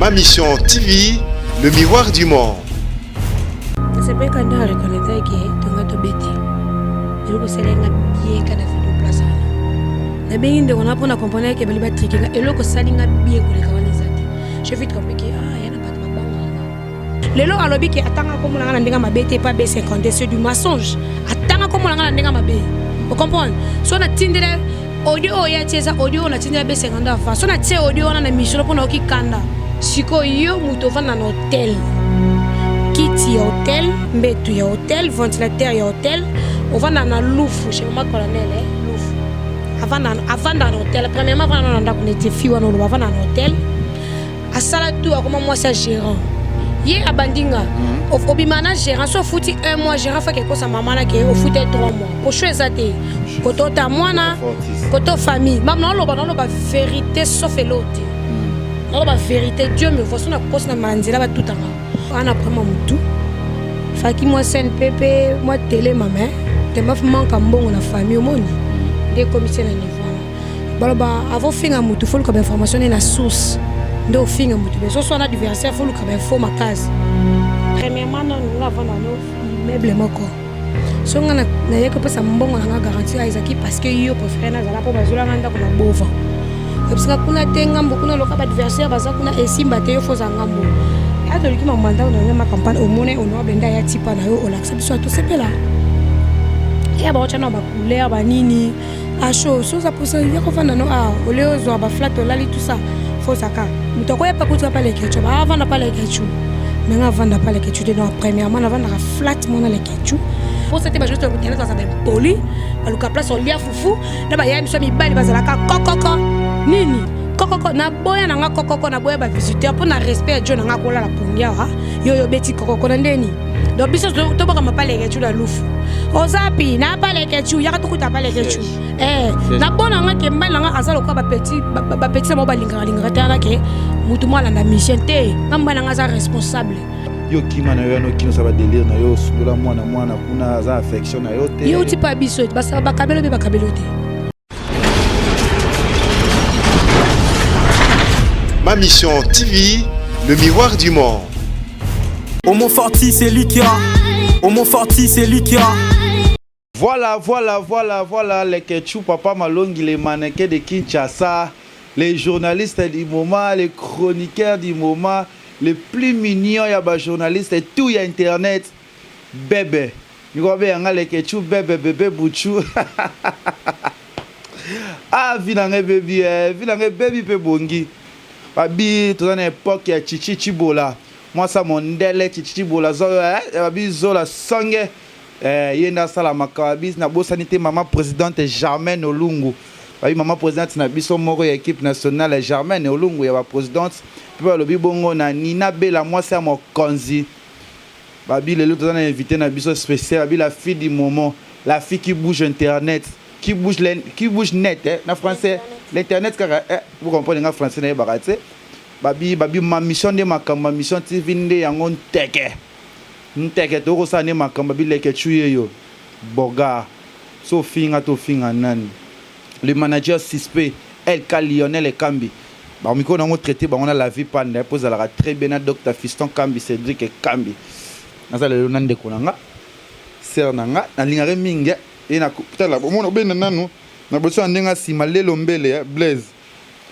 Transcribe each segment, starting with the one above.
Ma mission TV, le miroir du monde. C'est bien quand on reconnaît que tu as tout bêté. Et le conseil est bien quand on fait du place. Na bien de on apprend à comprendre que bali batri que et le conseil est bien pour les organisations. Je fais comme que y a na pas banga. Lelo alobi que atanga comme on a ndenga mabete pas B50 c'est du mensonge. Atanga comme on a ndenga mabe. Vous comprenez? So na tindere audio ya tesa audio na tindere B50 fa. So na tse audio na mission pour na okikanda. Siko yo muto va dans hôtel. Kiti ya hôtel, mbetu ya hôtel, ventilateur ya hôtel. On va dans loufu chez maman colonel loufu. Avant dans hôtel, premièrement avant dans on était fille on va dans hôtel. À sala tout comment moi c'est gérant. Hier à Bandinga, au bimana gérant so fouti 1 mois gérant fait quelque chose à maman là qui au fouti 3 mois. Pour choisir te. Koto ta mwana, koto famille. Maman on ba vérité sauf l'autre. On va vérité Dieu me voit sur la cause na manzela ba tout en on après moi tout faki moi CNPP moi télé maman te m'a manque bon la famille au monde des commissaires na niveau baloba avant finga mutu faut comme information na source ndo finga mutu mais so soit adversaire faut comme info ma case premièrement non la vendre no meuble moko so ngana na yeko pesa mbongo na garantie Isaac parce que yo préfère na zala po bazula nganda ko na bova parce que kuna tenga mbokuna loka ba adversaire baza kuna esimba te yo foza ngambo ato liki mamanda on ma campagne au mone on benda ya tipa na yo olaxa biso to sepela ya ba ochana ba couleur ba nini a chaud so ça pour ça ya ko fana no a ole ozo ba flat olali tout ça faut ça ka mutoko ya pa kutra pa le ketchup ba vanda pa le ketchup nga vanda pa le ketchup de no premièrement na vanda flat mona le ketchup pour c'était ba juste au terrain ça ben poli ba luka place on lia fufu na ba ya miso mi bali bazala ka kokoko nini kokoko na boya na nga kokoko na boya ba visiteur pour na respect Dieu na nga kola la pongia ha yo beti kokoko na ndeni donc biso to ba kama pale kechu la lufu ozapi na pale kechu ya ka tukuta pale kechu na bona nga ke mbala nga azalo ko ba petit mo ba linga tana ke mutu mwala na mission te ngamba nga za responsable yo kima na yo no kino ça va délire na yo sula mwana kuna za affection na yo te yo ti pa biso basa ba kabelo be ba kabelo te. Ma mission TV, le miroir du monde. Au Montforti, c'est lui qui a. Au Montforti, c'est lui qui a. Voilà, les Ketchou, Papa Malongi, les mannequins de Kinshasa, les journalistes du moment, les chroniqueurs du moment, les plus mignons, il y a des journalistes et tout, il y a Internet. Bébé. Nous avons les Ketchou, bébé, bouchou. Ah, vilange baby, bongi. Babi, tout dans l'époque, il y a Chichi Bola. Moi, ça mon délai, Chichi Bola. Babi, Zola Sangue. Yenda Salamaka. Babi, na bo sanité, maman présidente Germaine Olungu. Babi, maman présidente, na biso moro équipe nationale Germaine Olungu. Il y a la présidente. Puis, le bibongo, na Nina Bela, moi, c'est mon konzi. Babi, les autres, on a invité na biso spécial. Babi, la fille du moment. La fille qui bouge Internet. Qui bouge net, en français. L'internet, vous comprenez en français, babi, ma mission de ma mission TV de yangon teke. Teke, to rosa ne ma babi leke chuye yo. Boga. So finga to finga nan. Le manager Sispe, LK Lionel et Kambi. Bah, on a traité, on a la vie panda, pose à la très bien, docteur Fiston Kambi, Cédric et Kambi. Nasa le nan de konanga. Sernanga, na lingare minge. Et na putain là, on a bien nanu. Na besoin de si malé lombele Blaise.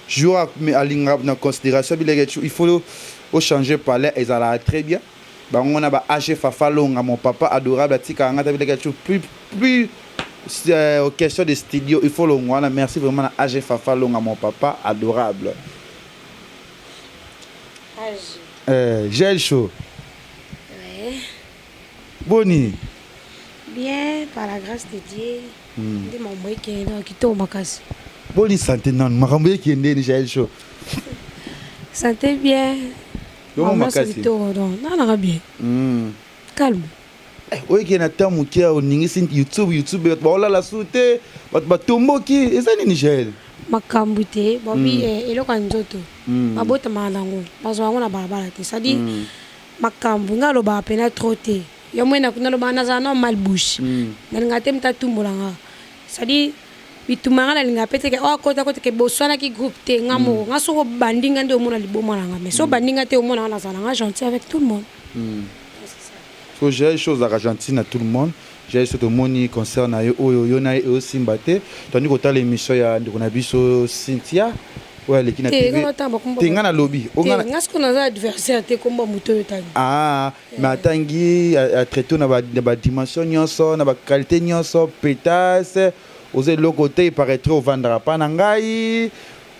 Joue à l'ingra dans considération il faut changer parler et ça va très bien. Bah on a ba AG Fafa Longa mon papa adorable tika ngata plus aux questions de studio il faut on a merci vraiment à AG Fafa Longa mon papa adorable. Gel chaud. Ouais. Boni. Bien, par la grâce de Dieu. De mon moyen qui est dans qui tombe ma casse. Bonne santé non, ma rambe qui est né Gel chaud. Santé bien. Comment ma casse? Non, bien. Calme. Oui, qui est na tamu qui a au YouTube ba la souté ba tombo qui eza ni Gel. Makambute, babi eloko nzoto. Mabota malango. Bazwango na barabara te. Ça dit makambu ngalo ba pena trotter. Yo mwena kuna lo bana za no mal bouche. Na ngate mta tumbulanga. Ça dit bitumanga na linga pete ke o kota ke boswana ki groupe te ngamo nga soko bandinga nde omona liboma nanga mais so bandinga te omona na zana nga gentil avec tout le monde. So j'ai des choses à gentil à tout le monde. J'ai ce que moni concerne yo na yo simbate tandis que l'émission ya ndiko na biso Cynthia ouais les kina TV tinga na lobby nga ce qu'on a adversaire te komba muto yotani mais atangi a traiter na ba dimension nyonso na ba qualité nyonso pétasse aux autres côté il paraîtrait au vendra pas na ngai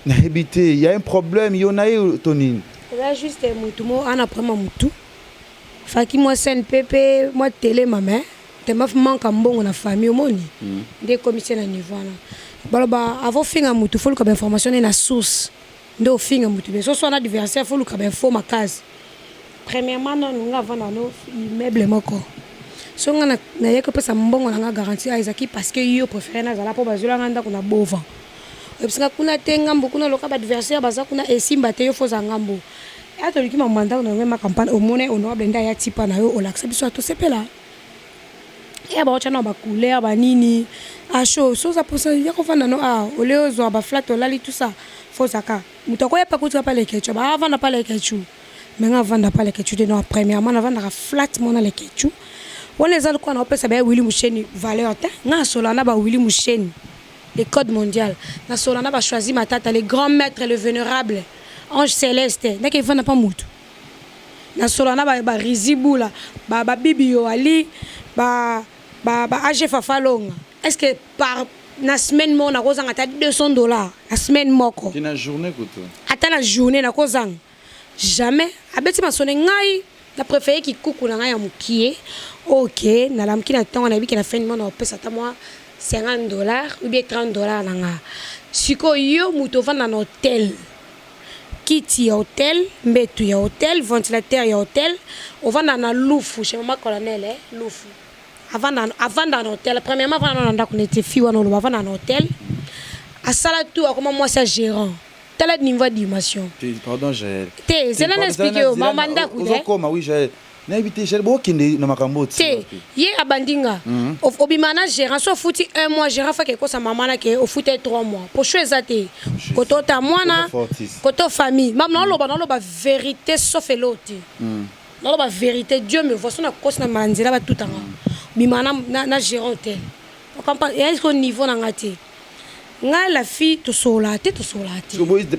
na habité il y a un problème yo na yo tonine là juste mutu mo ana prema mutu faki moi CNPP moi télé maman te maf manka mbongo na famille omoni des commissaires na niveau na baloba avant finga mutu faut que information na source ndo finga mutu mais so so na adversaire faut que info makaz premièrement non nga vanda no immeuble moko so nga na yeko pesa mbongo na nga garantie a ezaki parce que yo préfère na zala po bazula nganda kuna bova epsinga kuna tenga mbo kuna loka ba adversaire baza kuna esimba te yo foza ngambo ato likima manda na ngema campagne omone honorable nda ya tipa na yo olaksa biso to sepela ya ba ochana ba couleur ba nini a chaud so ça pour ça ya ko fanda no oleo zo ba flat olali tout ça faut saka mutako ya pa kutra pa le ketchu ba vanda pa le ketchu mais nga vanda pa le ketchu de no premièrement na vanda flat mona le ketchu on les a quoi na opesa ba Willy Musheni valeur ta nga solana ba Willy Musheni les codes mondial na solana ba choisi matata les grands maîtres le vénérable ange céleste na ke vanda pa mutu na solana ba rizibula ba bibio ali ba AG Fafalonga. Est-ce que par na semaine mo na kozanga ta $200 la semaine moko? Tina journée koto. Ata la journée na kozanga. Jamais. Abeti ma sonné ngai na préféré ki kuku na ngai ya mukie. OK, na lamki na temps na bi ki na fin mo na pesa ta moi $50 ou bien $30 na nga. Siko yo muto vanda na hôtel. Kiti ya hôtel, mbetu ya hôtel, ventilateur ya hôtel, on va dans Loufu chez maman colonel Loufu. Avant dans l'hôtel, premièrement avant dans on était fille on avant dans l'hôtel. À sala tout comment moi c'est gérant. Tel niveau de dimension. Pardon, j'ai. C'est là expliquer au mandat coup. Comment oui, j'ai n'habité j'ai beaucoup na makambo. Yé abandinga. Au bimana gérant soit fouti 1 mois gérant fait quelque chose à maman là que au fouti 3 mois. Pour choisir te. Koto ta mwana. Koto famille. Même non lo ba vérité sauf l'autre. Non la vérité Dieu me voit son na cause na manzela ba tout en. Bimana na gérant tel. On comprend est-ce qu'au niveau na ngati. Nga la fille to solate.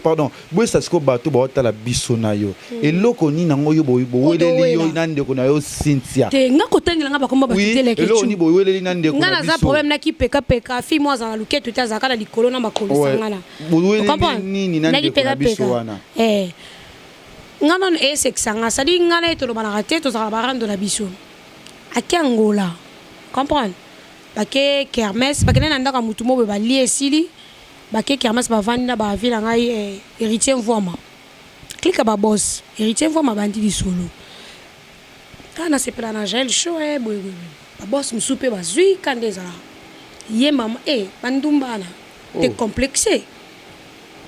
Pardon, boy ça ce ko bato ba ta la bisona yo. Et loko ni nango yo boy weleli yo nande ko na yo Cynthia. Te nga ko tengela nga ba komba ba tele ke. Oui, eloko ni boy weleli nande ko na biso. Nga na za problème na ki peka fille moi za luke to ta za kana likolo na makolo sangana. Boy weleli ni nande ko na biso wana. Nga non sexanga ça dit nga na to lo bana te to za ba rando na biso. Aki Angola. Comprendre? Bake kermesse bake na ndaka mutu mo ba li esili bake kermesse ba vandi na ba vila ngai héritier Mvoma clique ba boss héritier Mvoma bandi di solo kana se plana gel show boy ba boss msupe ba zui kandeza ye mama bandumba na te complexé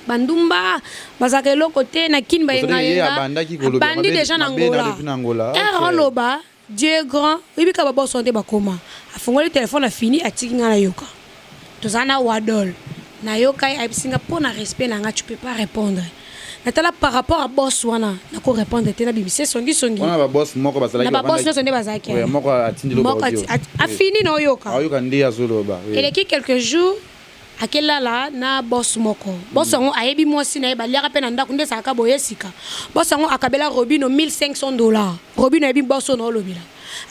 bandumba bazake lokote na kin ba yenga bandi déjà na Angola Angola Dieu grand, il ka babo sonde bakoma. Afongo le téléphone a fini atiki nga na yoka. Tozana wadol. Na yoka ai Singapour na respect na nga tu peux pas répondre. Natala par rapport à boss wana na ko répondre tena bibise songi. Wana ba boss moko bazala ki. Na ba boss no sonde bazaki. Ouais, moko atindi lo audio. A fini na yoka. Ayoka ndia zolo ba. Et les quelques jours akela la na boss moko. Boss ngo ayebi mwasi na ebaliaka pe na ndako nde saka boyesika. Boss ngo akabela Robino $1,500. Robino ebi boss no lobila.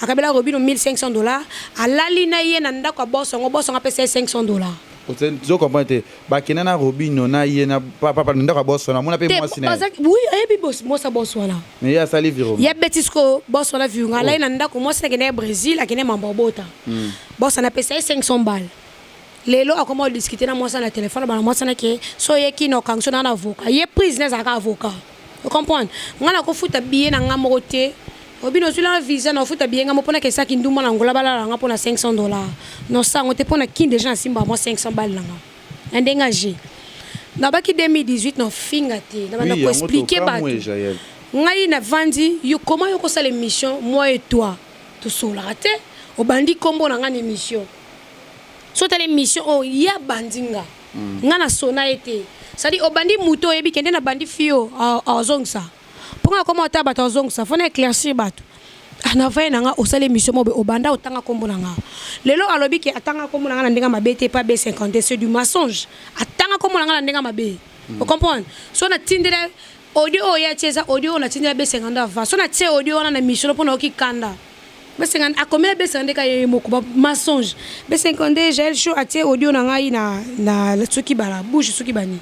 Akabela Robino $1,500. Alali na ye na ndako boss ngo pesa $500. Vous comprenez? Bakena na Robino na ye na papa ndako boss na mona pe mwasi na. Oui, ebi boss mosa boss wana. Mais ya sali viro. Ya betisco boss wana viunga la na ndako mwasi na kene Brésil akene mambobota. Boss na pesa $500. Lelo akomo discuter na moi ça na téléphone ba moi ça na ke so ye ki no kanso na avocat ye prise na zaka avocat vous comprenez ngana ko futa billet na ngamo te obino zula visa na futa billet ngamo pona ke saki nduma na ngola bala nga pona $500 no sa ngote pona kin déjà simba moi $500 nga ndenga je na baki 2018 no finga te na bana ko expliquer ba ngai na vandi yo comment yo ko sala émission moi et toi to sola te obandi kombo na ngani émission sotala émission o ya bandinga nga na sona ete c'est-à-dire obandi muto yebi kende na bandi fio azongsa ponga koma ota bato azongsa fona éclaircir bato ana vaye nanga osala émission mobe obanda otanga kombo nanga lelo alobi ke atanga kombo nanga na ndenga mabete pas B50 c'est du mensonge atanga kombo nanga na ndenga mabe vous comprenez so na tindere audio ya tiesa audio na tindere B50 va so na tie audio na émission pona okikanda B50 a combien B50 ka yemoko mensonge B50 j'ai chaud a tie audio na ngai na soki bala bouche soki bani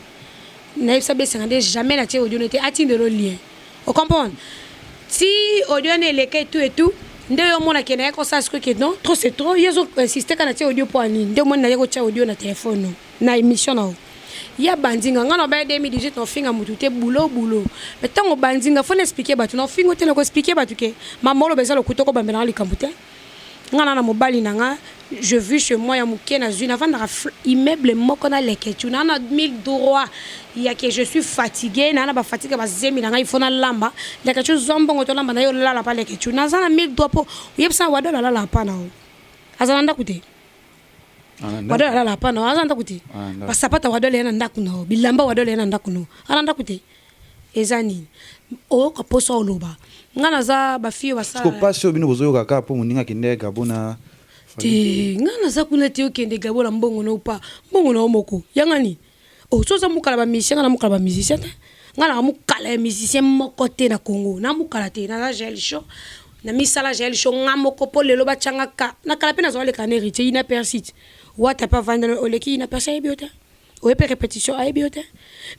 na ça B50 jamais na tie audio n'était atindere lien vous comprenez si audio ne leke tout et tout nde yo mona ke na ko sa ce que non trop c'est trop yezo insister kana tie audio po ani nde mona na yeko tie audio na téléphone na émission na ya bandinga ngana ba 2018 no finga mutu te boulot mais tango bandinga faut expliquer batu no fingo te na ko expliquer batu ke mamolo bezalo kutoko bambena li kambuté ngana na mobali nanga je vis chez moi ya muke na zuna vanda immeuble moko na leketu na 1000 droits ya que je suis fatigué na ba fatigue ba zemi nanga il faut na lamba leketu zombo to lamba na yo lala pa leketu na zana 1000 droits po yebsa wado la la pa na o azana ndakute wado la la pa na azana ndakute basapata wado le na ndakuno bilamba wado le na ndakuno ana ndakute ezani o ko poso oloba ngana za ba fio basala ko pasio bino bozo kaka po muninga kinde gabona ti ngana za kuna ti okende gabona mbongo no pa mbongo no moko yangani o soza mukala ba musicien ngana mukala ba musicien ngana mukala musicien moko te na Congo na mukala te na gel show na misala gel show ngamoko po lelo ba changa ka na kala pena zo le kaneri ti ina persit wata pa vendre oleki ina persit biota o epé répétition a biota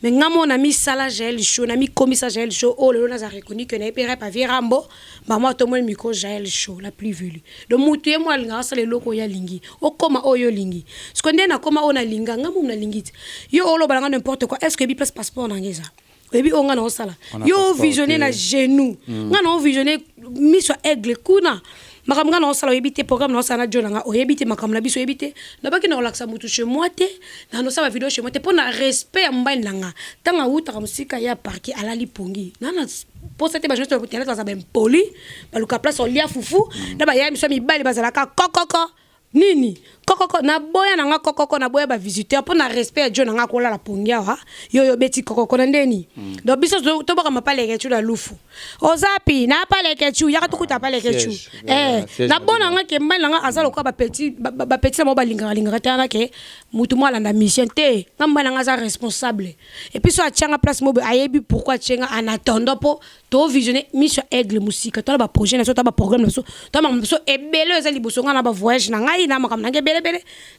mais ngamo na misala gel show na mi komisa gel show o lelo na za reconnu que na epé pa virambo ba moi to mo micro gel show la plus vue donc mutu e mo alinga sala loko ya lingi o koma o yo lingi ce qu'on na koma o na linga ngamo na lingiti yo o lo balanga n'importe quoi est-ce que bi place passeport na ngeza et puis on a non sala yo visionner na genou ngana o visionner mi so aigle kuna makamga na sala yebite programme na sala jonanga o yebite makamla biso yebite na baki na relaxa mutu chez moi te na no sala vidéo chez moi te pour na respect mbali nanga tanga uta ka musika ya parki ala lipongi nana pour cette bajouste pour tenir dans un poli ba luka place on lia fufu na ba ya miso mi bali bazala ka kokoko nini kokoko na boya nanga kokoko na boya ba visiteur pour na respect jo nanga ko la la pongia ha yo beti kokoko na ndeni do biso to baka mapale kechu la lufu ozapi na pale kechu ya ka tukuta pale kechu na bona nga ke mbala nga azalo ko ba petit mo ba linga tana ke mutu mo la mission te ngamba nga za responsable et puis so a tchanga place mo ayebi pourquoi tchenga en attendant po to visionner mission aigle musique to ba projet na so to ba programme so to ma so ebele ezali bosonga na ba voyage na ngai na makam na bele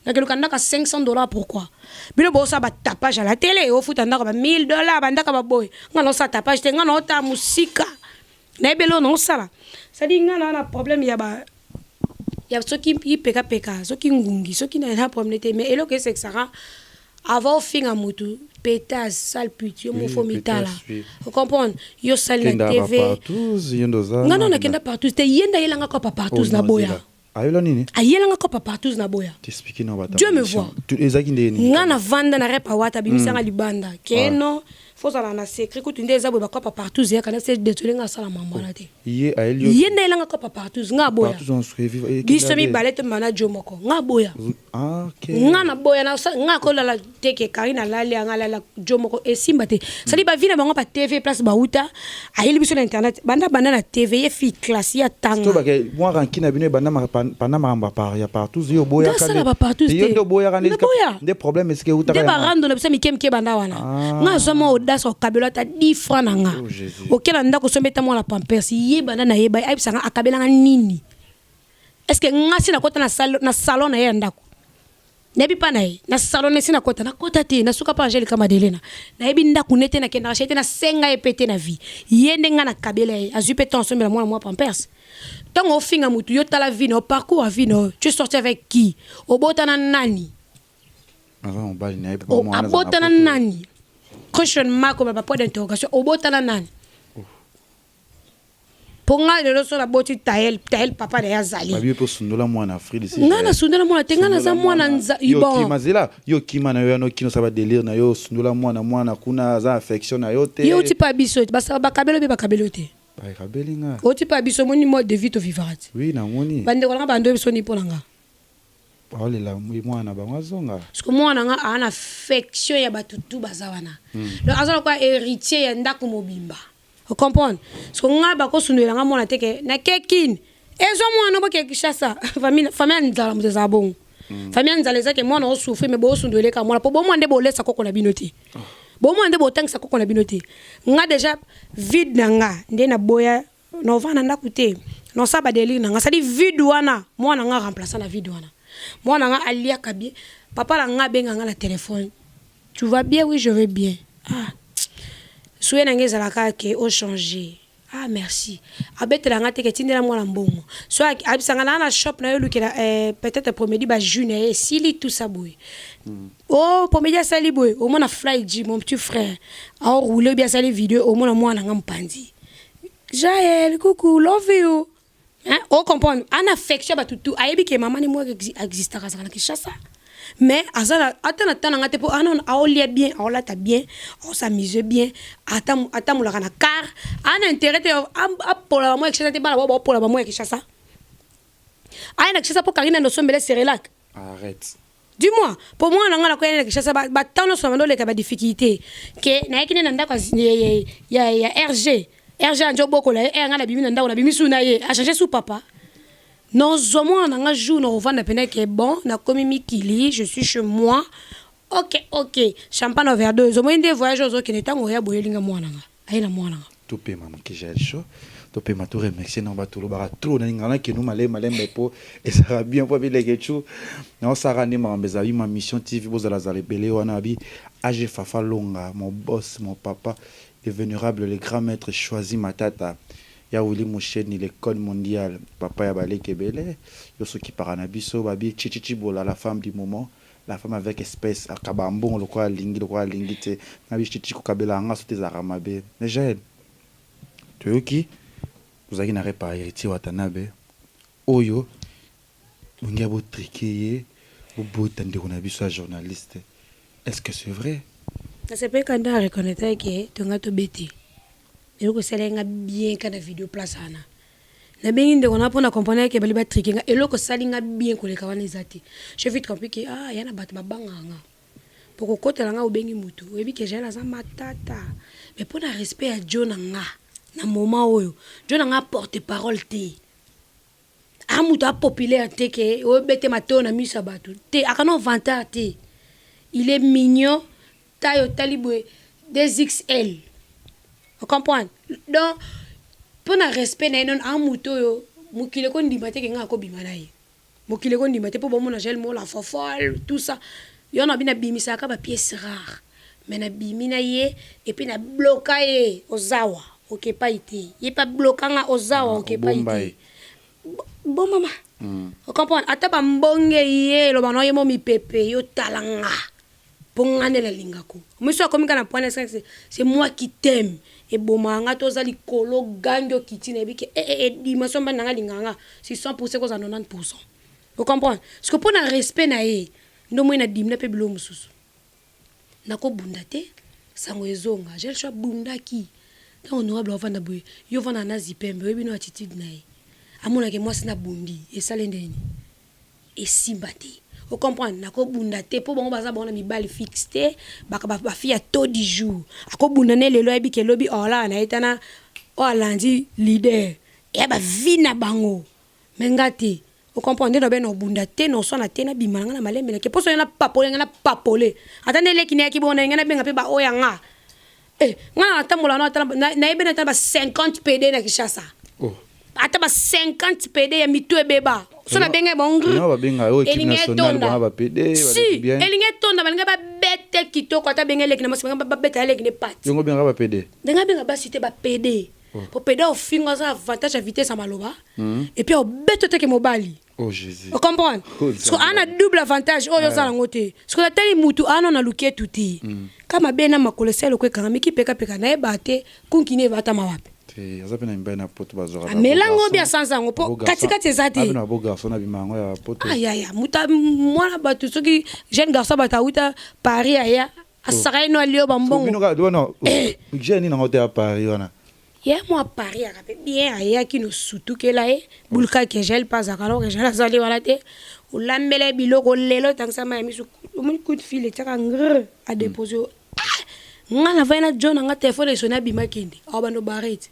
na keluka ndaka $500 pourquoi bino bo sa ba tapage à la télé au foot ndaka ba $1000 ba ndaka ba boy ngana sa tapage te ngana ota musika na ebele non sala ça dit ngana na problème ya soki peka soki ngungi soki na problème te mais eloko c'est que ça avant finga mutu pétage sale pute yo mo fomitala vous comprenez yo sale na TV ngana na kenda partout te yenda yelanga ko partout na boya ayela nini ayelanga ko partout na boya t'expliquer na bata Dieu me voit ezaki ndeni ngana vanda na repa wata bimisanga libanda keno faut ça na secret ko tunde za boya ko partout ya kana c'est détruire nga sala mambala te ye ayelio yenda yelanga ko partout nga boya partout on suivi biso mi balete manager moko nga boya OK ngana boya na nga ko la teke karina lali nga la jomoko esimba te sali ba vina bango pa TV place ba uta ayeli biso na internet banda na TV ye fi classe ya tanga to ba ke moi rankina bino banda ma par ya partout yo boya kana sala ba partout te yo boya kana des problèmes est-ce que uta de ba rando na bisa mi kemke banda wana nga zomo odaso kabelo ta 10 francs na nga okela ndako sombeta mo la pampers ye banda na ye ba aibisanga akabela nini est-ce que nga sina kota na salon na ye ndako nebi pa na ye na salon na sina kota te na suka pa Angelique Madelena na yebi ndako nete na kenda chete na senga epete na vie yende nga na kabela ye azupe tension mela moi pampers tant au finga mutu yo tala vie no parcours à vie no tu es sorti avec qui obotana nani on bali na ye obotana nani question mark ba point d'interrogation obotana nani ponga le so la boti tael papa de yazali ba bi po sundola mwana Afrique ici ngana sundola mwana tengana za mwana nza yo kimazela yo kimana yo no kino saba délire na yo sundola mwana kuna za affection na yo te yo ti pa biso basa ba kabelo be ba kabelo te ba kabelinga o ti pa biso moni mode de vie to vivante oui na moni bande ko nga bando biso ni ponanga Oh là, moi na bango zonga. Parce que moi on a une affection ya batutu bazawana. Donc azala quoi héritier ya ndako mobimba. Vous comprenez? Parce que nga ba ko sunela nga mona teke na kekine. Ezo mwana bo kekishasa famille nzala muteza bon. Famille nzala zake mwana o souffrir mais bo sundele ka mwana po bo mwande bo lesa koko na binoti. Bo mwande bo tangisa koko na binoti. Nga déjà vide na nga nde na boya no vana ndako te. No saba deli na nga ça dit vide wana mwana nga remplacer na vide wana. Moi, je suis bien. Papa, je suis bien le téléphone. Tu vas bien? Oui, je vais bien. Ah. Souhait que tu as changé. Ah, merci. Abet la ngate ke tindela mwana mbongo. Soit abisangana na shop na yo lukela peut-être premier ba june sili tout ça boy. Oh, premier sali boy, au moins na fly G mon petit frère. A rouler bien sali vidéo au moins mwana ngampandi. Jaël, coucou, love you. Hein? On comprend. En affection, tout. Aïe, que maman et moi existent à ça. Mais, attends, on lit bien, on l'a bien, on s'amuse bien, attends, on l'a car, on intérêt pour la moi, etc. Pour la moi, etc. Aïe, n'a pour Karina, nous sommes c'est relax. Arrête. Dis-moi, pour moi, on a la ça va tant nous sommes dans les difficultés. Que, n'a qu'une nanda, il y a RG. RG en job beaucoup là, et ngala bimi nanda, on a bimi suna ye, a chercher sous papa. Non, zomo on a un jour, on vend la peine qui est bon, na komi mikili, je suis chez moi. Ok, champagne au verre d'eau. Zomo inde voyageurs qui n'étant oya boyelinga moi nanga. Aïe la moi nanga. Topé maman qui j'ai chaud. Topé ma tour remercier non bato lo bara trop na ngana que nous malé po et ça va bien pour les getchou. Non ça rani ma mbeza ma mission TV bozala za rebelle wana bi age fafa longa mon boss mon papa le vénérable, le grand maître choisi Matata. Ya Willy Moucheni, l'école mondiale. Papa Yabale Kebele. Yoso qui paranabiso, babi, Chichichi Bola, la femme du moment. La femme avec espèce, Akabambon, le quoi lingi, te. Nabi Chichichi Kokabela, Anga, soute Zaramabe. Mais j'ai. Tu es qui? Vous avez n'arrêté pas héritier Watanabe. Oyo. Vous avez beau triquer, vous beau tendre qu'on a vu soit journaliste. Est-ce que c'est vrai? C'est pas quand on reconnaît que tu as tout bêté. Et que c'est bien quand la vidéo place ana. Na bengi on a pour na comprendre que baliba tricking et loko salinga bien ko le kawana izati. Je vite compris que yana bat babanga nga. Pour ko kotela nga obengi mutu. Ebi que j'ai la za matata. Mais pour na respect à John nga na moment oyo. John nga porte parole te. Amuta populaire te que o bete mato na misa batu. Te akano vantar te. Il est mignon. Taille taliboué des XL. Vous comprenez? Donc, pour le respect, nous avons un mouton. Nous avons dit que nous avons dit pour nous la fofolle, tout ça. Nous avons dit que pièce rare. Mais nous avons dit et puis nous avons bloqué aux Zawa. Ok, pas été. Il n'est pas bloqué aux Zawa. Ok, pas été. Bon, maman. Vous comprenez? Ataba mbonge ye, lo bano ye mo mi pepe, yo talanga. Pongane la lingako. Monsieur comme kana point c'est moi qui t'aime. Et bon manga toza likolo gango kitine bi ke dimension ba nanga linganga c'est 100% cause à 90%. Vous comprenez? Parce que pour na respect na ye, ndo mo na dimna pe bilo mususu. Nako bundate sango ezonga, j'ai le choix bundaki. Tant honorable ovanda boy, yo vana na zipembe, we bino attitude na ye. Amona ke moi sina bundi et ça l'endeni. Et simbati. Vous comprenez? Nako bundate pour bon baza bon mi bal fixé, ba fille à taux du jour. Ako bundane le lobi ke lobi ola na etana o alandi leader. Et ba vina bango. Mengati. Vous comprenez? No ben no bundate no so na tena bimanga na malembe ke poso na papole. Atane le kine ki bona ngana benga pe ba oyanga. Nga atamola no atana na ebe na tana 50 PD na Kishasa. Oh. Ataba 50 PD ya mitwe beba. So na benga bongri. Non, benga o équipe nationale ba PD. Si, elinge tonda balinga ba bete kitoko ata benga leki na masiba ba bete leki ne pat. Yongo benga ba PD. Benga benga ba cité ba PD. Pour PD au fingo ça avantage à vitesse à maloba. Et puis au bete te ke mobali. Oh Jésus. Vous comprenez? Parce qu'on a double avantage. Oh yo ça langote. Parce que la tali mutu ana na lukie tuti. Kama bena makolesel ko kanga ki peka peka na ebate kunkine bata mawapi. Azapena mbena poto bazora. Melango bien sans ango po katika tezati. Abena bo garçon na bimango ya poto. Aya muta mwana batu soki jeune garçon bata uta Paris aya asara no alio bambongo. Bino ka dono. Jeune na hotel à Paris wana. Hier moi Paris a bien aya ki no sutu ke la e bulka ke gel pas akalo ke gel azali wala te. o lambele biloko lelo tangsa ma miso o mon coup de fil et taka ngr a déposer nga na vaina John nga téléphone sona bimakindi aw bando barrette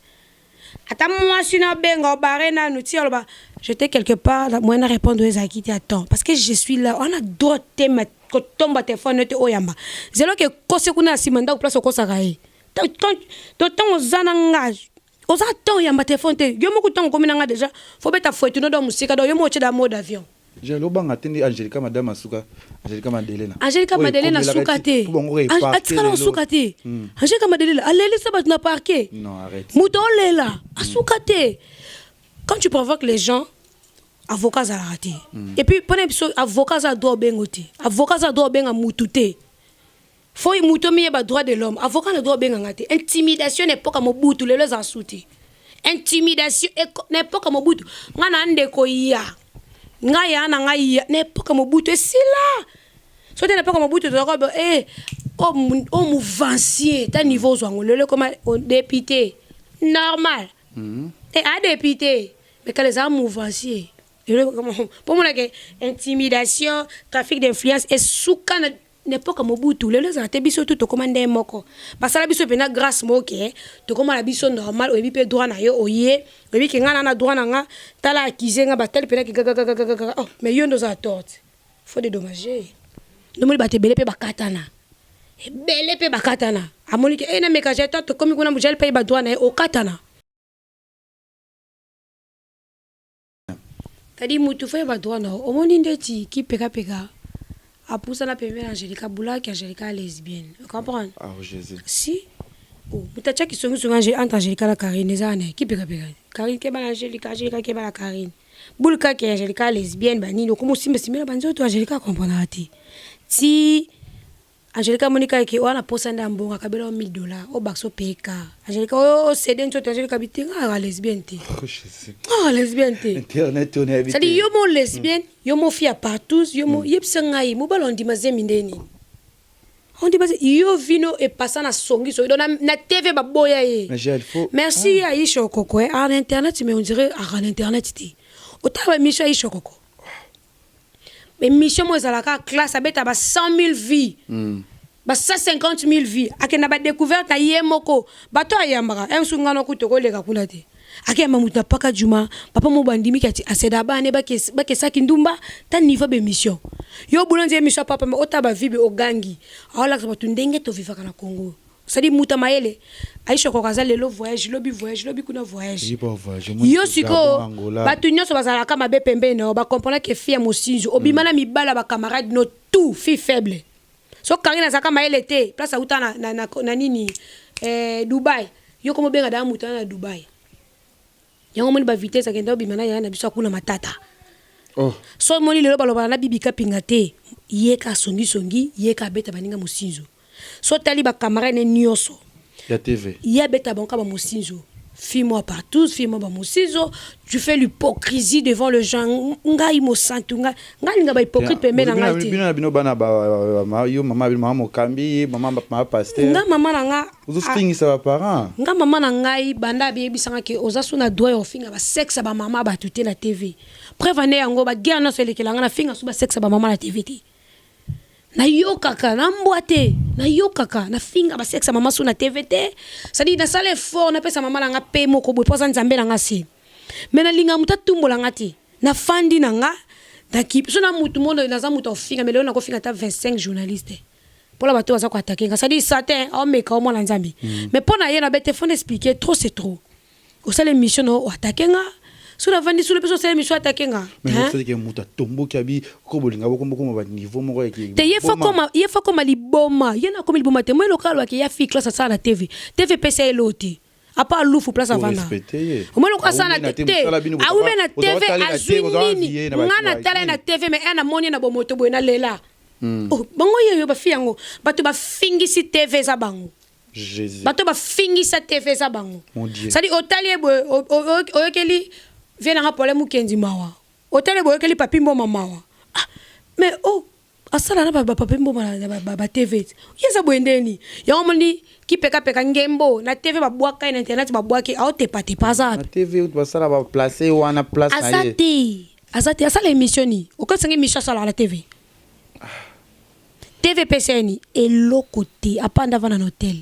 ata moi sina benga o barre na nous tire ba j'étais quelque part la moyenne répondre aux acquités à temps parce que je suis là on a d'autres thèmes ko tomba téléphone te oyamba zelo ke kose kuna simanda ko place ko sakaye tant ozana ngage oza temps yamba téléphone te yo moko temps ko minanga déjà faut beta fouette no do musika do yo mo da mode avion j'ai lo banga tindi Angelica madame Asuka Angelica Madelena sukate atikala sukate Angelica Madelena alele sabat na parquet non arrête muto lela asukate quand tu provoques les gens avocat za raté et puis pendant avocat za do bengote avocat za do benga mutute faut muto miye ba droit de l'homme avocat na do benga ngate intimidation n'est pas comme Mobutu lelo za souti intimidation n'est pas comme Mobutu ngana ndeko ya ngaya na ngaya n'est pas comme Mobutu et c'est là so n'est pas comme Mobutu o mouvancier ta niveau zo lelo comme député normal et à député mais quand les hommes mouvanciers pour moi que intimidation trafic d'influence et souka n'est pas comme Mobutu les gens te biso tout commander moko parce que la biso pena grâce moke to comme la biso normal o bi droit na yo oye o bi ngana na droit na nga tala accuser nga batel pena ki oh mais yo ndo za tort faut dédommager no moli bate belé pe bakatana belé pe bakatana amoni ke na meka jeta to comme kuna mujel pe ba droit na o katana tadi mutu fa ba droit na o moni ndeti ki peka a poussé la première Angelica Boula qui Angelica lesbienne. Vous comprenez? Ah, Jésus. Si. Oh, mutacha qui sont entre Angelica la Karine, les années. Qui peut Karine qui est Angelica qui est la Karine. Boulka qui est Angelica lesbienne, bani, donc, comme si me banzo, toi, Angelica comprendra. Si Angelica Monica qui a posé un bon à $1,000 au Baxo PK. Angelica, oh, c'est d'un autre Angelica biting, ah, lesbienne. Oh, Jésus. Ah, lesbienne. Internet, on est habitué. C'est-à-dire, yo mon lesbienne, yo mon fille à partout, yo mon yepsangai, mo balon di mazemindeni. On dit yo vino et passant na songi so na TV ba boya ye. Mais j'ai faut. Merci à Isho Koko à internet mais on dirait à internet ti. Otaba mission à Isho Koko. Mais mission moi zalaka classe abeta ba 100,000 vies. Ba 150,000 vies. Akena ba découverte à yemoko. Bato ayambara. Emsungano kutoko leka kuna te. Ake mamuta paka juma papa mo bandimi kati aseda bane ba ke saki ndumba ta niveau be mission yo bulonze mission papa ma otaba vibe ogangi awala ka batu ndenge to vivaka na Congo sadi muta maele aisha ko kaza lelo voyage lobi kuna voyage yo siko batu nyoso bazala kama be pembe no ba comprendre que fia mosinzo obimana mibala ba camarade no tout fi faible so karina zaka maele te place a uta na nini Dubai yo komo benga da muta na Dubai yango moni ba vitesse akenda obimana ya na biso kuna matata oh so moni lelo baloba na bibika pinga te yeka songi yeka beta baninga mosinzo so tali ba camarade nyoso ya TV ya beta banka ba mosinzo fille-moi partout fille-moi ba mosinzo tu fais l'hypocrisie devant le gens ngai mo santu ngai nga ba hypocrite pe mena ngati bino bana ba yo mama mokambi mama pasteur nga mama na nga vous stingisa ba parents nga mama na ngai banda bi bisanga ke ozasu na doit ofinga ba sexe ba mama ba tuté la TV prévane yango ba guerre no selekela nga na finga su ba sexe ba mama la TV ti na yo kaka na mboate na yo kaka na finga ba sexe mama su na TV te sadi na sale fort na pesa mama nga pe moko bo posa nzambe nga si mena linga muta tumbola ngati na fandi na nga da ki so na mutu mono na za mutu ofinga melo na ko finga ta 25 journalistes pour la bato baza ko attaquer nga sadi satin o meka o mona nzambe mais pona ye na be téléphone expliquer trop c'est trop au sale mission o attaquer nga sur la vandi sur le besoin c'est mission attaquer nga mais c'est que muta tombo kabi ko bolinga boko ba niveau moko yaki te ye fa comme liboma ye na comme liboma te moi local wa ki ya fi classe ça na TV PC loti a pas loufu place avant na moi local ça na TV a ou na TV azuni ngana tala na TV mais ana moni na bomoto boy na lela oh bango ye yo ba fi yango bato ba fingi si TV za bango Jésus bato ba fingi sa TV za bango ça dit otali boy oyekeli viens na problème mukendi mawa otali boy oyekeli papimbo mamawa mais oh asala na ba papimbo ba TV yesa boendeni yango moni ki peka ngembo na TV ba bwaka na internet ba bwaki aote pate paza na TV basala ba placer wana place na ye azate asala émission ni okosenga émission sala la TV TVPC ni eloko-te apanda vana na hôtel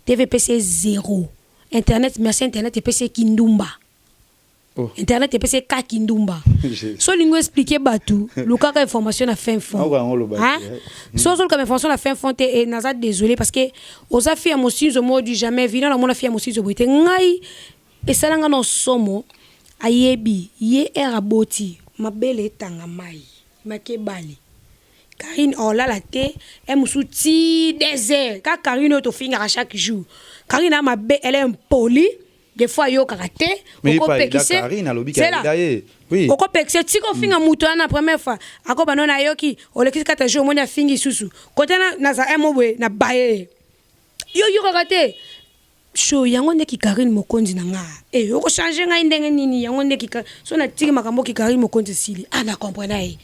TVPC 0 internet merci internet PC kindumba internet PC ka kindumba so lingo expliquer batu lukaka information na fin fond so comme information na fin fond et naza désolé parce que oza fi amosinzo mo du jamais vina na mona fi amosinzo boite ngai esalanga no somo ayebi ye eraboti mabele tanga mai makebali Karine la té elle me soutient des heures quand Karine to finir à chaque jour Karine a ma elle est impolie des fois yo karaté oko pekise Karine alobi karaté oui oko pekise tiko finga muto na première fois ako banona yoki olekisi kata jour moni fingi susu côté na za emobwe na baye yo karaté show yango ndeki Karine mokonzi na nga oko changer nga ndenge nini yango ndeki so na tiki makambo ki Karine mokonzi sili na comprendre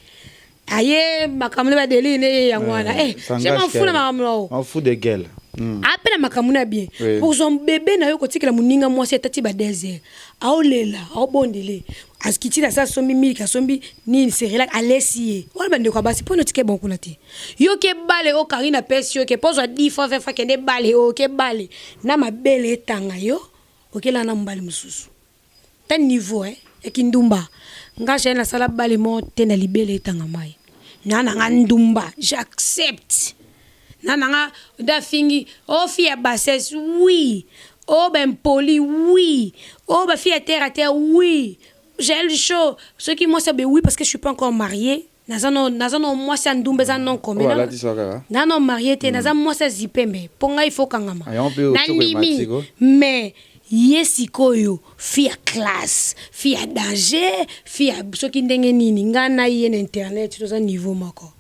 aye makamuna ba deli ne yangwana je m'en fous na makamuna m'en fous de gueule apena makamuna bien pour son bébé na yo kotikela muninga mwasi atati ba désert aolela aobondele askiti na sa sombi milika sombi ni serela alesiye wala bande kwa basi pono tike bon kuna te yo ke bale o Karina pesi yo ke pozo 10 fois 20 fois kende bale o ke bale na mabele tanga yo okela na mbali mususu ta niveau ekindumba nga jena sala bale mo tena libele tanga mai nana ngandumba j'accepte nana da fingi o fia bassesse oui o ben poli oui o ba fia terre à terre oui j'ai le chaud ce qui moi c'est oui parce que je suis pas encore mariée nazano moi c'est ndumba za non comme non marié te nazano moi c'est zipembe ponga il faut kangama nani mais yesikoyo fia classe fia danger fia soki ndenge nini ngana yene internet to za niveau mako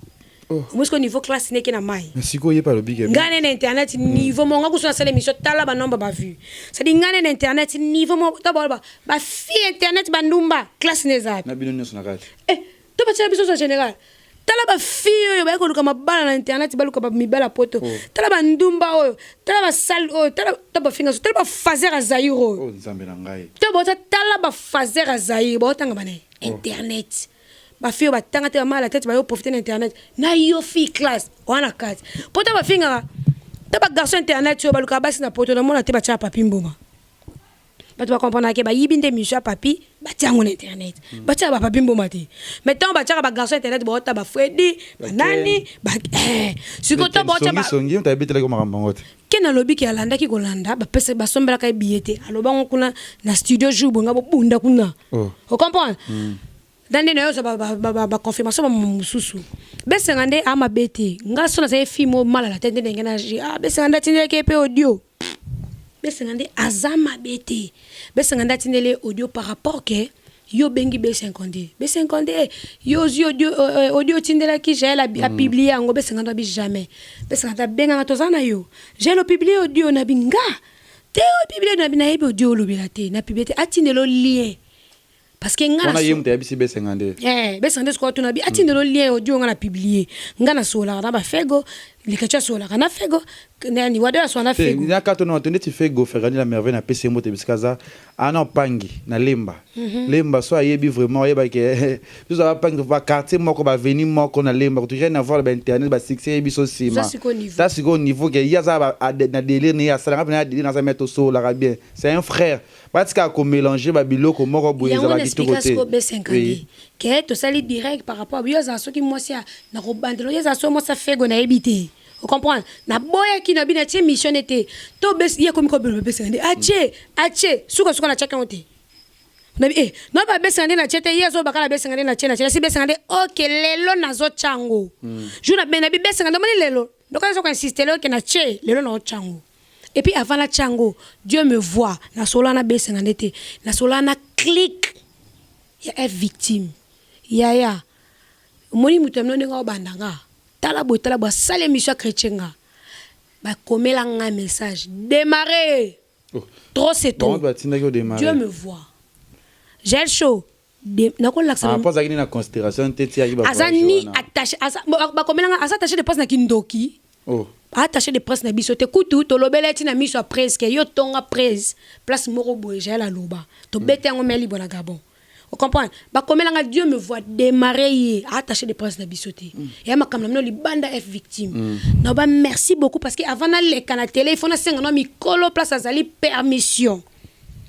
musko niveau classe neke na mai siko ye pa lo big ngana na internet niveau mo ngaku so sala émission tala ba nomba ba vu ça dit ngana na internet niveau mo to ba fia internet bandumba classe nezat na bino nyonso na kati to ba tshela biso so général tala ba fille yo ba ko luka mabala na internet ba luka ba mibala poto tala ba ndumba oyo tala ba sal oyo tala ba finga so tala ba fazer a zairo nzambe na ngai to ba tala ba fazer a zairo ba tanga bane internet ba fille ba tanga te mala tete ba yo profiter na internet na yo fille classe wana kat poto ba finga ta ba garçon internet yo ba luka ba sina poto na mona te ba tcha papi mboma ba tu vas comprendre que ba yibinde misha papi ba tiango na internet ba tcha ba papi mboma te maintenant ba tcha ba garçon internet ba ta ba Freddy ba nani ba siko to ba tcha ba songi on ta bitela ko makambo ngote kena lobi ki alanda ki kolanda ba pese ba sombela ka billet aloba ngokuna na studio jour bonga bo bunda kuna o comprendre dande na yo so ba confirmation ba mususu besengande ama bete nga so na sa fimo mala la tende ngena besenganda tinde ke pe audio besengande azama bete besenganda tindele audio par rapport que yo bengi B50 yo audio tindela ki j'ai a publier ngo besenganda bi jamais besenganda benga tozana yo j'ai le publier audio na binga te publier na bina ibi audio lo bilate na publier atindelo lien parce que ngana on a yemte abisi B50 B50 ko to na bi atindelo lien audio ngana publier ngana sola na ba fego likacha sola kana fego nani wada so na fego na kato no tende ti fego ferani la merveille na PC mote biskaza ana pangi na lemba lemba so ayebi vraiment yeba ke biso ba pangi ba quartier moko ba venir moko na lemba to rien avoir ba internet ba succès biso sima ça c'est au niveau que ya za na délire ni ya sala na délire na za mettre so la bien c'est un frère parce qu'a ko mélanger ba biloko moko boye za ba kitoko te que to sali direct par rapport yo za so ki moi sia na ko bandelo yo za so mo sa fego na ebité. Vous comprenez? Na boya ki na bina tie mission était to bes ya komi ko bebe sende ache suka na chaka onte na bi no ba besende na chete yezo bakala besende na chena si besende OK lelo nazo chango juna bena bi besende mani lelo donc ça ko insister lelo ke na che lelo na chango et puis avant la chango Dieu me voit na solana besende te na solana clique ya est victime ya moni mutemno nga bandanga tala bo sale mission chrétien ba komela nga message démarrer trop c'est trop Dieu me voit j'ai chaud na ko laksa pas akini na considération tete ya ba azani attaché ba komela nga attaché de presse na kindoki attaché de presse na biso te kutu to lobeleti na miso presque yo tonga presse place moko boye j'ai la loba to betengo meli bona Gabon Vous comprenez? Dieu me voit démarrer, attacher des princes d'Abissoté. Et ma caméra, li banda F victime. Non, bah, merci beaucoup parce que avant d'aller à la télé, il faut que nous colo place à zali permission.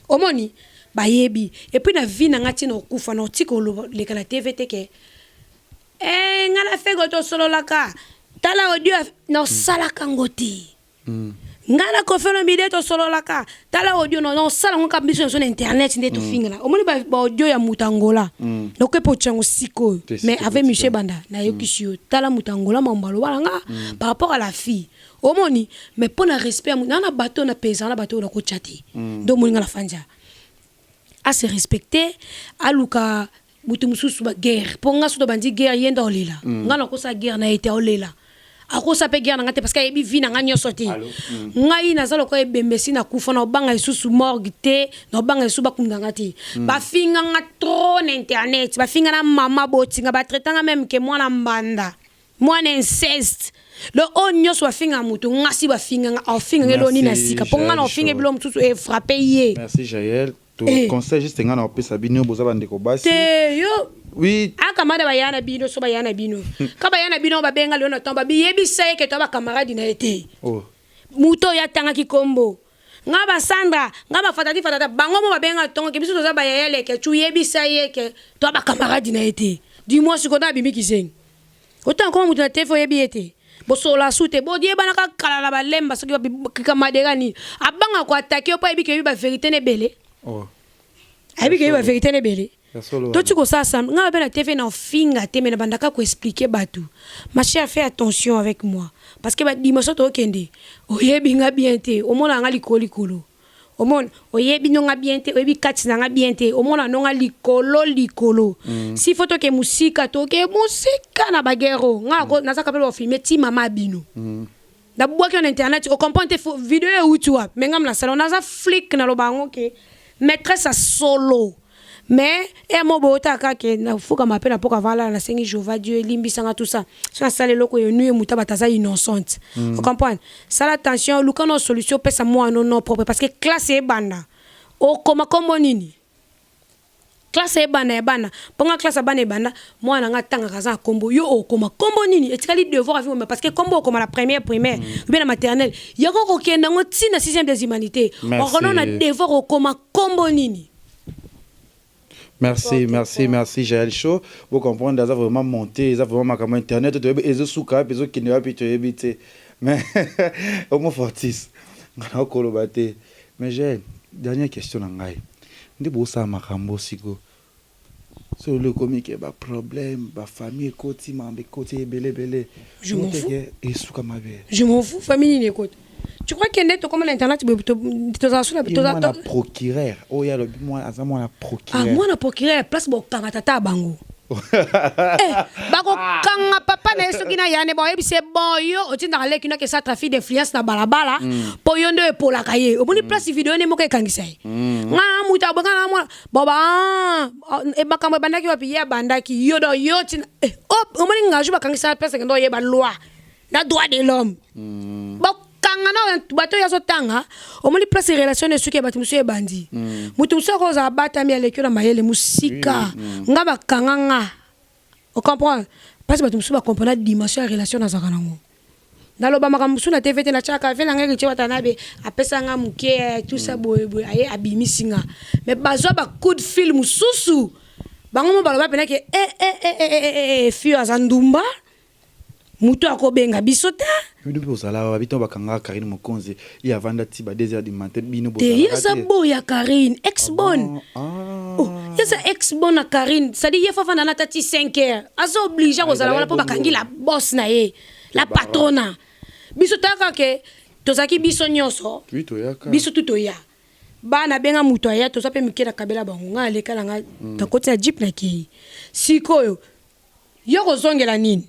Au moni, bah yebi. Et puis na vie na ngati no kufa no tiko le kala TVT ke. Ngala fait goto solo laka. Tala audio no sala kangoti. Ngala ko felo mide to solo laka. Tala audio no sala ngo kabiso sur internet nde to fingala. Omoni ba audio ya mutangola. Donc po chango siko. Mais avec Michel Banda na yokishio. Tala mutangola mambalo balanga par rapport à la fille. Omoni mais pour le respect na bateau na paysan na bateau na ko chati. Donc mo ngala fanja. À se respecter aluka mutu mususu ba guerre. Ponga so bandi guerre yenda olela. Ngala ko sa guerre na été olela. Ako sa pe guerre ngate parce que yebi vi na nga nyosoti ngai nazalo ko ebembesi na kufa na banga isusu morgite na banga isusu bakunda ngati ba finga nga trop na internet ba finga na mama botinga ba traitanga même que moi na mbanda moi na inceste le onyo so finga mutu ngasi ba finga nga finga ngelo ni na sika ponga na finga bilo mutu e frapper ye. Merci Jaël. To conseil juste ngana opesa bino boza bandeko basi yo. Oui. Akamada bayana bino so bayana bino. Ka bayana bino ba benga leona tomba bi yebisa ke to ba camarade na été. Oh. Muto ya tanga kikombo. Ngaba Sandra, ngaba fatati bango mo ba benga tonga ke biso to za bayele ke tu yebisa ke to ba camarade na été. Dis-moi ce qu'on a bimi kiseng. Autant comme muto na tefo yebi été. Bo sola sute bo die bana ka kala la ba lemba so ki kamadera ni. Abanga ko attaquer pa yebi ke ba vérité ne belé. Oh. Yebi ke ba vérité ne belé. Toi tu ça ça nga bena TV na finga te mena bandaka ko expliquer batu. Ma chère fais attention avec moi parce que ba dimanche to kende oyebi nga bien te o mona nga likolo likolo o mona oyebi nga bien te oyebi kati nga bien te o mona nga likolo likolo si photo ke musika na bagero nga ko na saka pelo filmer ti mama bino da boki on internet o comprendre vidéo où tu as mais ngam na salon na za flic na lo bango ke maîtresse à solo. Mais et moi bota kake na fuka mapena poka vala na sengi Jova Dieu limbisanga tout ça so sala loko yo nuye muta bataza innocente vous comprenez ça attention luka no solution pesa moi non propre parce que classe e banda o koma kombo nini classe e bana ponga classe bana e banda moi na ngatanga kaza kombo yo o koma kombo nini etikali devoir à vivre parce que kombo comme la première primaire ou bien la maternelle yako ko kenda ngoti na 6e des humanités on a devoir o koma kombo nini. Merci, Jaël Show. Vous comprenez, ça a vraiment monté, ça a vraiment marqué Internet. Et je suis capable de dire que tu es mais au moins fortis. Mais Jaël, dernière question. Je vais vous dire sur le comique, il y a des problèmes, des familles, des côtés, belé. Je m'en fous, famille, écoute. Tu crois qu'il y a comme l'internet tu as procureur oh ya le moi la procureur moi la procureur place bo kanga tata bango bako kanga papa na yeso kina yane bo yebi c'est bon yo otinda kale kina ke ça trafic d'influence na balabala po yo ndo epola kaye oboni place vidéo ne moke kangisa nga muta banga moi baba e bakamba bandaki wapi ya bandaki yo do yo tin omoni ngaju bakangisa place ke ndo ye ba loi na droit de l'homme kangana bato ya sotanga omoni place relation ne suki batu musu e bandi mutu musu ko za bata mi alekyo na mayele musika nga bakanganga o comprendre parce batu musu ba comprendre dimension relation na zakana ngo naloba makamusu na TVT na chaka vela ngeki che watanabe apesa nga muke tout ça boye aye abimisinga mais bazwa ba coup de fil mususu bango mo baloba pena ke fio azandumba mutu akobenga bisota Nous allons habiter au Kanga Karine Mokonzi. Il y a 20 tiba 2 heures du matin. Il y a ça beau ya Karine ex-bonne. Oh, il y a ça ex-bonne à Karine. Ça dit il faut faire na tati 5 heures. Azo obligé aux ala pour bakangi la boss na ye, la patrona. Bisota ka ke tozaki biso nyonso. Biso tutoya. Bana benga mutu ya tozape mikela kabela bango ale kala nga takoti ya jeep na ki. Sikoyo. Yo kozongela nini?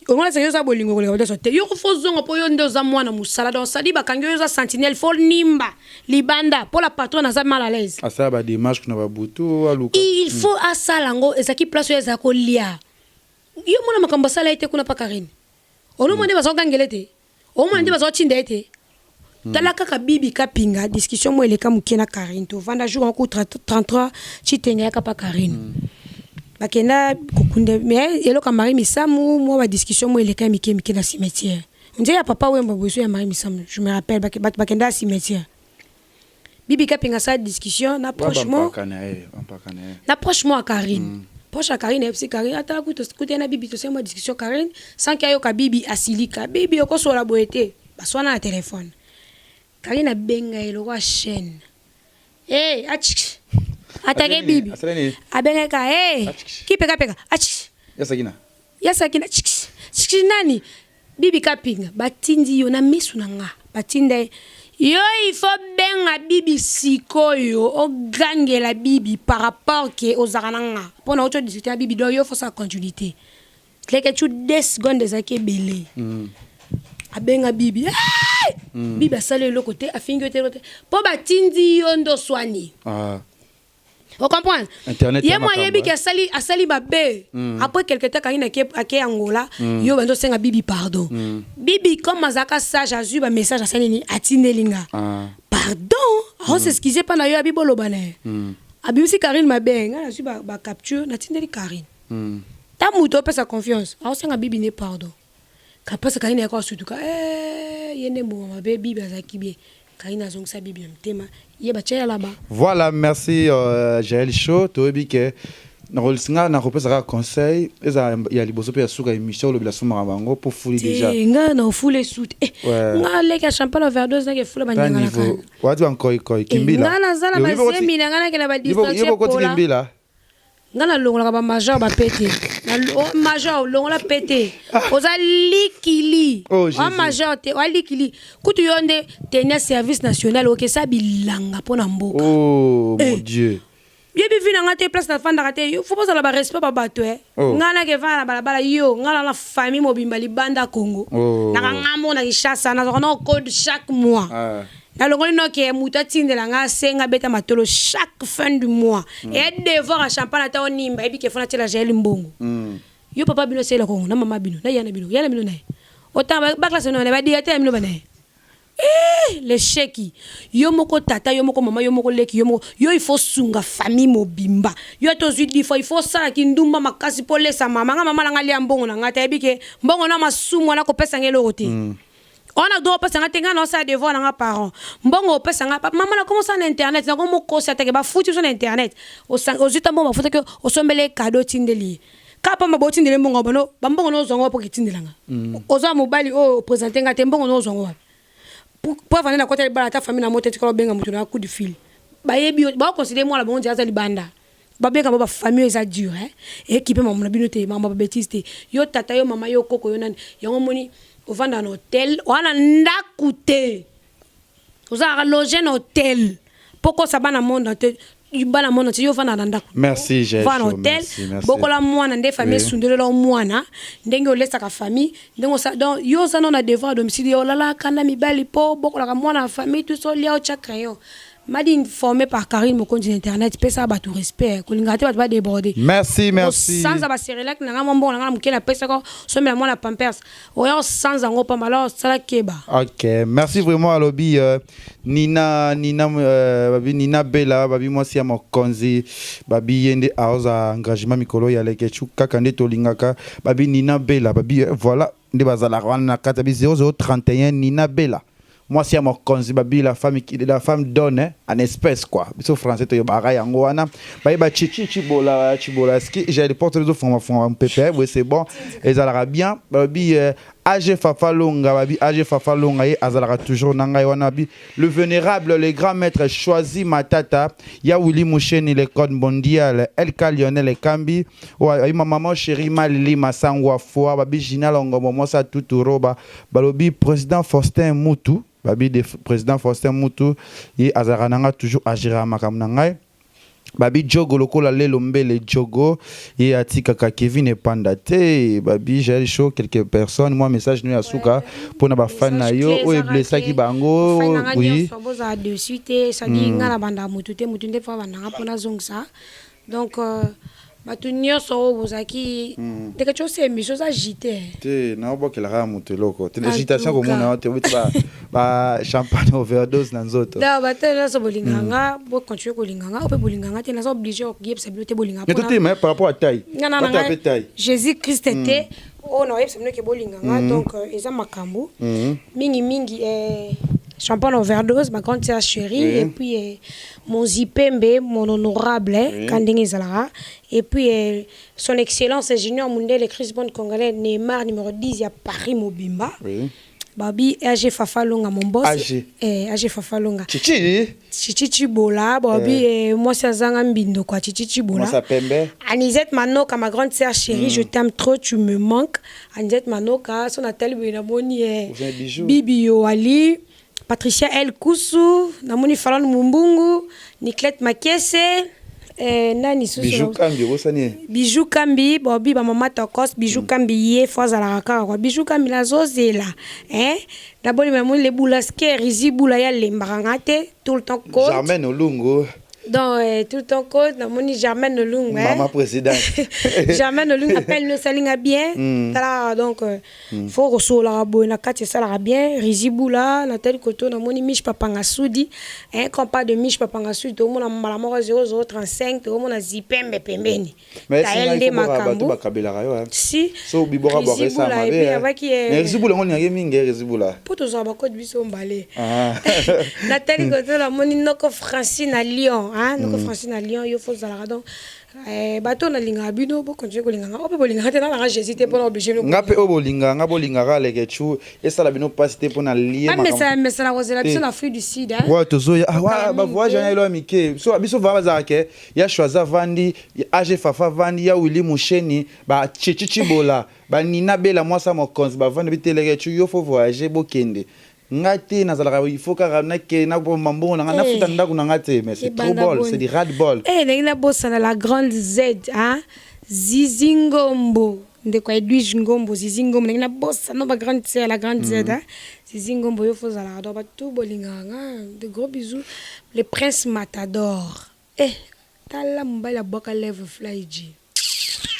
On a ça bolingo ko ça te yo fo zongo po yo ndo za mwana musala donc ça dit bakangi yo za sentinelle fo nimba libanda pour la patronne za mal à l'aise asa ba démarche kuna ba butu aluka il faut asalango ezaki place yo za ko lia yo mona makamba sala ite kuna pa Karine ono mone bazo kangelete o mone bazo chinda ite tala kaka bibi kapinga discussion mo eleka mukena Karine to vanda jour en coup 33 chitenga kapa Karine bakenda kukunde mais eloka mari misamu mo ba discussion mo eleka mike na cimetière on dirait papa wemba boso ya mari misamu je me rappelle bakenda cimetière bibi kapinga sa discussion n'approchement à Karine proche à Karine FC Karine ata kuto na bibi to c'est moi discussion Karine sans qu'il y ait bibi asilika bibi oko so la boete baswana na téléphone Karine benga eloko chaîne achik atake bibi abenga ka kipeka achik yasakina chik nani bibi kapinga batindi yo na misu nanga batinde yo il faut benga bibi sikoyo o gangela bibi par rapport que aux arananga pona auto discuter bibi do yo faut sa continuité que tu 10 secondes des ake belé abenga bibi bibi asale le côté afingi te côté po batindi yo ndo swani vous comprenez? Yé moi yébi qui asali babé. Après quelque temps quand il est Angola, yo bando senga bibi pardon. Bibi comme mazaka sage azu ba message asali ni atinelinga. Pardon. On s'excuse pas na yo bibo lobane. Abi aussi Karine mabé, nga azu ba capture na tineli Karine. Ta muto pesa confiance. On senga bibi ne pardon. Kapasa Karine ya kwa sutuka yene mo mabé bibi azaki bien. Voilà, merci Jaël Chaud. Tu as dit que Rolsinga n'a pas de conseil. Il y a les beaux pays sur émission le bilan Marabango pour fouler déjà. Nga na fouler soute. Nga leka champagne overdose na ke fouler banyanga la kan. Watu encore kimbila. Nga na zala bazemi na nga na ke na ba distraction. Yebo ko kimbila. Nga na longola ba major ba pété. Na major longola pété. Oza likili. O major te wa likili. Kutu yonde tenir service national oke sa bilanga pona mboka. Oh mon Dieu. Yebi vina nga te place na fanda kate yo faut pas la ba respect ba bato nga na ke va na balabala yo nga na famille mobimba libanda Congo. Na ngamo na Kinshasa na zona code chaque mois. Na longoli no ke muta tindela nga senga beta matolo chaque fin du mois et devoir à champagne ta onimba ebi ke fona tela Jaël Mbongo yo papa bino sela ko na mama bino na yana bino na autant ba classe no na ba diate bino bana les cheki yo moko tata yo moko mama yo moko leki yo il faut sunga famille mobimba yo to zudi il faut sala kindumba makasi polesa mama nga mama nga lia mbongo na ngata ebi ke mbongo na masumu na ko pesa ngelo rote on a droit passer à tenga non ça devoir na parents mbongo pesa nga maman na commencé na internet na ko moko sa take ba foutu sur internet aux utambo ba futa que au sombele cadeau tindeli kapa mabo tindeli mbongo bono ba mbongo no zongo po kitindelanga oza mobali o présenter nga te mbongo no zongo pour vendre na côté ba ta famille na moto tikolo benga mutu na coup de fil ba yebi ba considérer moi la bon dia za libanda ba benga ba famille eza dur équipe maman na binote maman ba bêtise yo tata yo mama yo koko yo nani yango moni au vend un hôtel, on a ndakoute. Vous avez logé un hôtel. Pourquoi ça va dans le monde entier? Merci, j'ai un hôtel. Beaucoup la moine des familles sont de la moine. Dengo laisse sa famille. Donc yo ça non a devoir domicile. Oh là là, quand mi bali po, beaucoup la moine la famille tout ça lié au chakrayo. Madi informé par Karine mon compte internet pesa ba tout respect ko lingate ba pas déborder merci sans aba serelak na ngam bon na mukela pesa ko so me la moi la pampers oyo sans ango pa malo sala keba. OK, merci vraiment à lobby Nina babi Nina Bella babi moi si mo konzi babi yende aoza engagement mikolo ya leke chuka kande to lingaka babi Nina Bella babi voilà ndi bazala wana kata bi 0031 Nina Bella. Moi, si à mon conzi, la femme donne en espèce, quoi. Biso français, tu as yango wana. Bah, chibola, ski. J'ai des portes de fond, pépé, oui, c'est bon. Et ça ira bien. Babi, AG Fafalonga, babi, AG Fafalonga, azala toujours nanga wana bi. Le vénérable, les grands maîtres choisi Matata. Ya Willy Moucheni, les codes mondial. Elka Lionel et Kambi. Ouais, ma maman chérie Malili Masangwa Foa, babi Gina Longo, moi ça tout roba. Balobi, président Faustin Moutou. Babi de président Faustin Moutou et azarananga toujours agir à makamnangai babi jogo lokola lelombe le jogo et atika ka Kevin et Pandate babi j'ai chaud quelques personnes moi message nous asuka pour na ba fan na yo o blessa ki bango oui de suite ça dit ngala banda mutu te mutu nde fa banda pona zongsa donc bato nyonso oyo bozalaki ndenge tiosa émission oza agité te naobokelaka moto eloko te agitation komona te obeti champagne overdose na nzoto da bato nyonso bolinganga bocontinue kolinganga oyo mpe bolinganga te naza oblige koyebisa bino te bolinganga mais totema par rapport à taille nanga Jésus Christ te oyo naoyebisa bino ke bolinganga donc eza makambo mingi champagne overdose, ma grande sœur chérie, et puis mon Zipembe, mon honorable, Kandenge Zalara, et puis son excellence Junior Mundele, le Chris Bond congolais, Neymar numéro 10, il y a Paris Mobimba. Babi, AG Fafalonga, mon boss. AG Fafalonga. Chichi Bola, Babi, moi c'est Zangambindo, quoi, Chichi Bola. Moi ça Pembe. Anisette Manoka, ma grande sœur chérie, je t'aime trop, tu me manques. Anisette Manoka, son attel Benaboni, Bibi Yoali. Patricia El Koussou, Namoni Falon Mumbungu, Nicolette Makese, Nani Bijou Kambi, Rosani. Bijou Kambi, Bobi, Maman Tokos, Bijou Kambi, Yé, Foza la Raka, Bijou Kambi, la Zozela. D'abord, les boulaske, Rizi Boulaya, les Marangate, tout le temps côte. Germaine Olungo. Donc, tout le temps côte, Namoni Germaine Olungo. Maman présidente. Germaine Olungo appelle le salinga bien. Donc, faut recevoir la bonne, la carte, ça la bien. Rizi Boula, Nathalie Koto, Namoni Mich Papanga Soudi. Quand pas de Mich Papanga Soudi, tout le monde a malamora 0035, tout le monde a Zipembe Pembeni. Mais c'est un peu si. So Bibora Boré ça m'a mais Rizi Boula, on y a mingi Rizi Boula. Pour tous avoir code biso mbalé. Nathalie Koto, Namoni Noko Francine à Lyon. Noko Francine à Lyon, il faut ça donc bateau na linga bino bo continuer ko linga ope bolinga te na Jésus te pour obliger no ngape obolinga ngabolinga le kechu esala bino passer pour na lier mais ça la rosela biso na Afrique du Sud ouais tozo ba voyage na ilo amike so biso va bazake ya choisa vandi AG Fafa vandi ya Willy Musheni ba Chichi Bola ba Nina Bela moi ça mon cons ba vandi bitele kechu yo faut voyager bokende ngati nazalaka il faut ka na ke na mambo na futa ndaku na ngate mais c'est trop bol c'est du rad bol na bossa na la grande Z Zizingombo de quoi Edwige Ngombo Zizingombo na bossa no ba grande c'est la grande Z Zizingombo yo faut zala do ba tout bolinganga de gros bisous le prince Matador tala mbala boka lèvre flyji.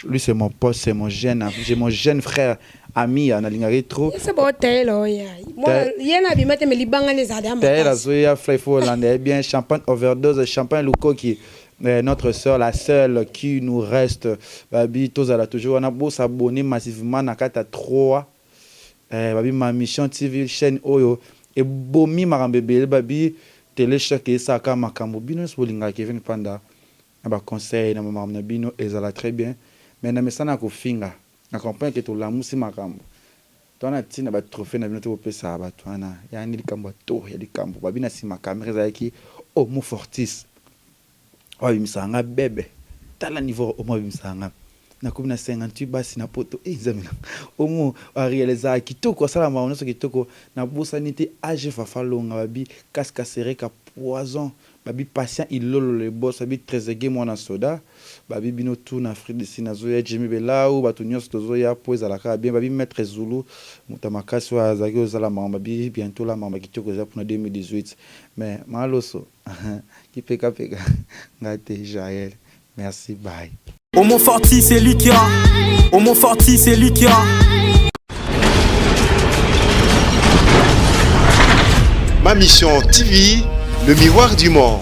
Lui c'est mon pote, c'est mon jeune, j'ai mon jeune frère ami à Nalingari trop. C'est bon Taylor ya. Moi yena bi mate me libanga les adam. Taylor Zoya Flyfo Hollandais bien champagne overdose champagne Luko qui notre sœur la seule qui nous reste babi tozala toujours on a beau s'abonner massivement na kata 3 babi ma mission TV chaîne Oyo et bomi marambebe babi télécharger ça ka makambo bino solinga Kevin Panda ba conseil na maman na bino ezala très bien. Mais na mesana ko finga na comprendre que to la musi makambo to na tina ba trophée na bino to pesa ba to na ya ni likambo to ya likambo ba bina sima camera za ki o mo fortis o bimsanga bebe tala niveau o mo bimsanga na ko bina 58 basi na poto ezamina o mo a réaliser kitoko sala ma onoso kitoko na bosanité AG Fafalonga babi casque serré ka poison babi patient il lolo le boss babi trésorier moi na soda babi bino tout na Afrique du Sud na zoya Jimmy Bela ou batu nyos to zoya poza la ka bien babi maître Zulu mutamakasi wa zaki ozala mamba babi bientôt la mamba kitoko za pour 2018 mais maloso qui peka ngate Jaël merci bye. Homo Forti c'est lui qui a Homo Forti c'est lui qui a Ma mission TV, le miroir du monde.